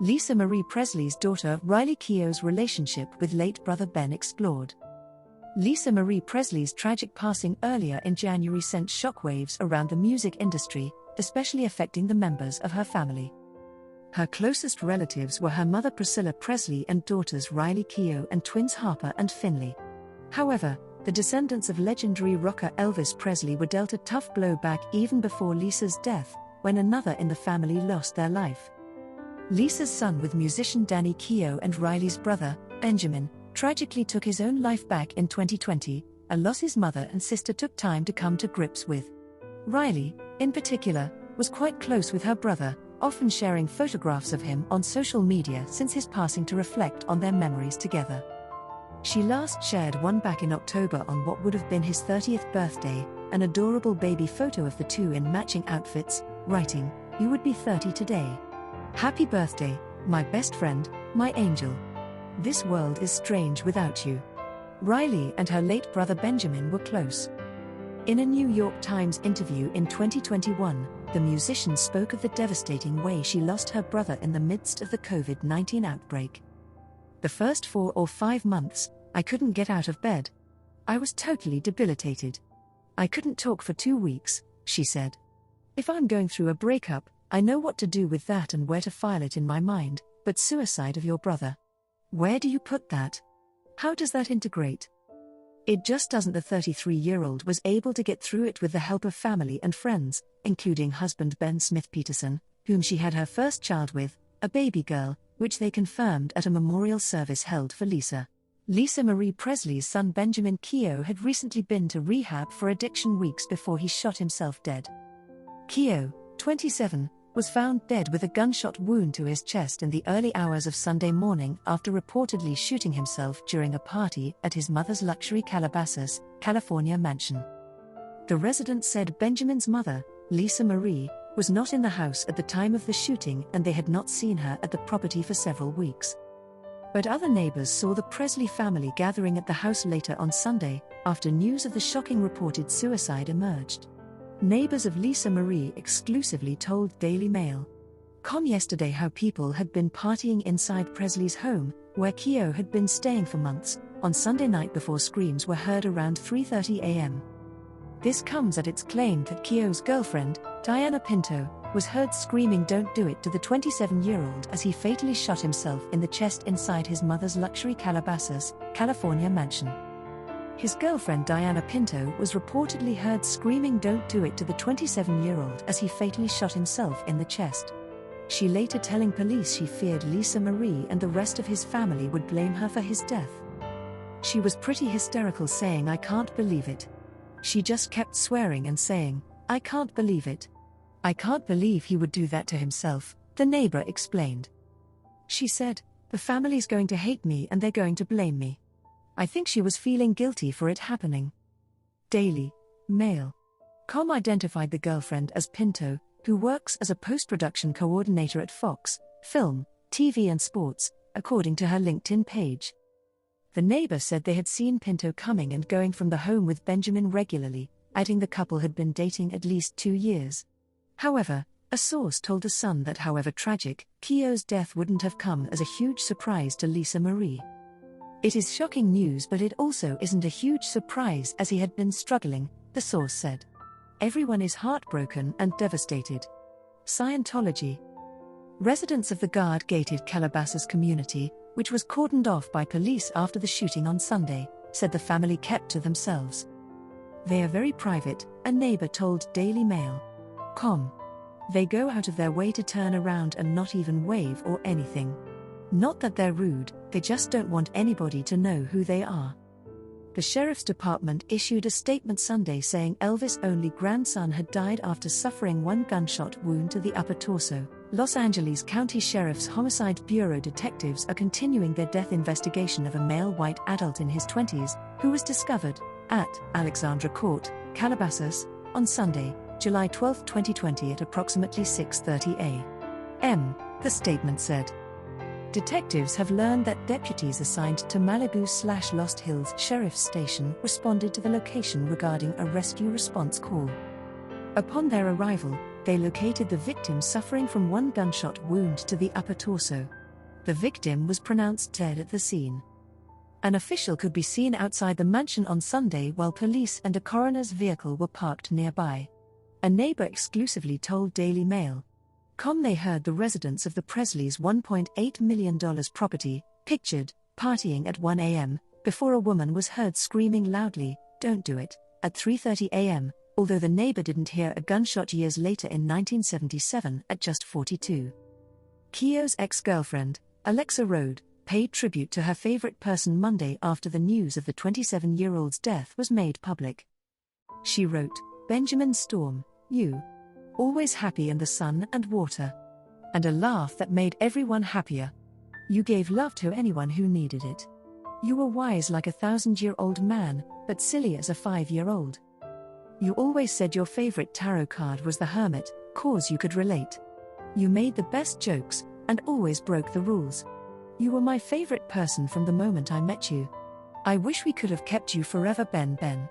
Lisa Marie Presley's daughter Riley Keough's relationship with late brother Ben explored. Lisa Marie Presley's tragic passing earlier in January sent shockwaves around the music industry, especially affecting the members of her family. Her closest relatives were her mother Priscilla Presley and daughters Riley Keough and twins Harper and Finley. However, the descendants of legendary rocker Elvis Presley were dealt a tough blow back even before Lisa's death, when another in the family lost their life. Lisa's son with musician Danny Keough and Riley's brother, Benjamin, tragically took his own life back in 2020, a loss his mother and sister took time to come to grips with. Riley, in particular, was quite close with her brother, often sharing photographs of him on social media since his passing to reflect on their memories together. She last shared one back in October on what would have been his 30th birthday, an adorable baby photo of the two in matching outfits, writing, "You would be 30 today. Happy birthday, my best friend, my angel. This world is strange without you." Riley and her late brother Benjamin were close. In a New York Times interview in 2021, the musician spoke of the devastating way she lost her brother in the midst of the COVID-19 outbreak. "The first 4 or 5 months, I couldn't get out of bed. I was totally debilitated. I couldn't talk for 2 weeks," she said. "If I'm going through a breakup, I know what to do with that and where to file it in my mind, but suicide of your brother. Where do you put that? How does that integrate? It just doesn't." The 33-year-old was able to get through it with the help of family and friends, including husband Ben Smith Peterson, whom she had her first child with, a baby girl, which they confirmed at a memorial service held for Lisa. Lisa Marie Presley's son Benjamin Keough had recently been to rehab for addiction weeks before he shot himself dead. Keough, 27, was found dead with a gunshot wound to his chest in the early hours of Sunday morning after reportedly shooting himself during a party at his mother's luxury Calabasas, California mansion. The resident said Benjamin's mother, Lisa Marie, was not in the house at the time of the shooting and they had not seen her at the property for several weeks. But other neighbors saw the Presley family gathering at the house later on Sunday, after news of the shocking reported suicide emerged. Neighbors of Lisa Marie exclusively told Daily Mail.com yesterday how people had been partying inside Presley's home, where Keough had been staying for months, on Sunday night before screams were heard around 3:30 a.m. This comes at its claim that Keough's girlfriend, Diana Pinto, was heard screaming "Don't do it" to the 27-year-old as he fatally shot himself in the chest inside his mother's luxury Calabasas, California mansion. His girlfriend Diana Pinto was reportedly heard screaming "Don't do it" to the 27-year-old as he fatally shot himself in the chest. She later telling police she feared Lisa Marie and the rest of his family would blame her for his death. She was pretty hysterical, saying, "I can't believe it." She just kept swearing and saying, "I can't believe it. I can't believe he would do that to himself," the neighbor explained. She said, "The family's going to hate me and they're going to blame me. I think she was feeling guilty for it happening." Daily Mail.com identified the girlfriend as Pinto, who works as a post-production coordinator at Fox, Film, TV and Sports, according to her LinkedIn page. The neighbor said they had seen Pinto coming and going from the home with Benjamin regularly, adding the couple had been dating at least 2 years. However, a source told The Sun that however tragic, Keough's death wouldn't have come as a huge surprise to Lisa Marie. "It is shocking news, but it also isn't a huge surprise as he had been struggling," the source said. "Everyone is heartbroken and devastated." Scientology. Residents of the guard-gated Calabasas community, which was cordoned off by police after the shooting on Sunday, said the family kept to themselves. "They are very private," a neighbor told Daily Mail.com. "They go out of their way to turn around and not even wave or anything. Not that they're rude, they just don't want anybody to know who they are." The sheriff's department issued a statement Sunday saying Elvis' only grandson had died after suffering one gunshot wound to the upper torso. Los Angeles County Sheriff's Homicide Bureau detectives are continuing their death investigation of a male white adult in his 20s, who was discovered at Alexandra Court, Calabasas, on Sunday, July 12, 2020 at approximately 6:30 a.m., the statement said. Detectives have learned that deputies assigned to Malibu/Lost Hills Sheriff's Station responded to the location regarding a rescue response call. Upon their arrival, They located the victim suffering from one gunshot wound to the upper torso. The victim was pronounced dead at the scene. An official could be seen outside the mansion on Sunday while police and a coroner's vehicle were parked nearby. A neighbor exclusively told Daily Mail.com they heard the residents of the Presleys' $1.8 million property, pictured, partying at 1 a.m., before a woman was heard screaming loudly, "Don't do it," at 3:30 a.m., although the neighbor didn't hear a gunshot years later in 1977 at just 42. Keough's ex-girlfriend, Alexa Rode, paid tribute to her favorite person Monday after the news of the 27-year-old's death was made public. She wrote, "Benjamin Storm, you. Always happy in the sun and water. And a laugh that made everyone happier. You gave love to anyone who needed it. You were wise like a 1,000-year-old man, but silly as a 5-year-old. You always said your favorite tarot card was the Hermit, 'cause you could relate. You made the best jokes, and always broke the rules. You were my favorite person from the moment I met you. I wish we could have kept you forever, Ben.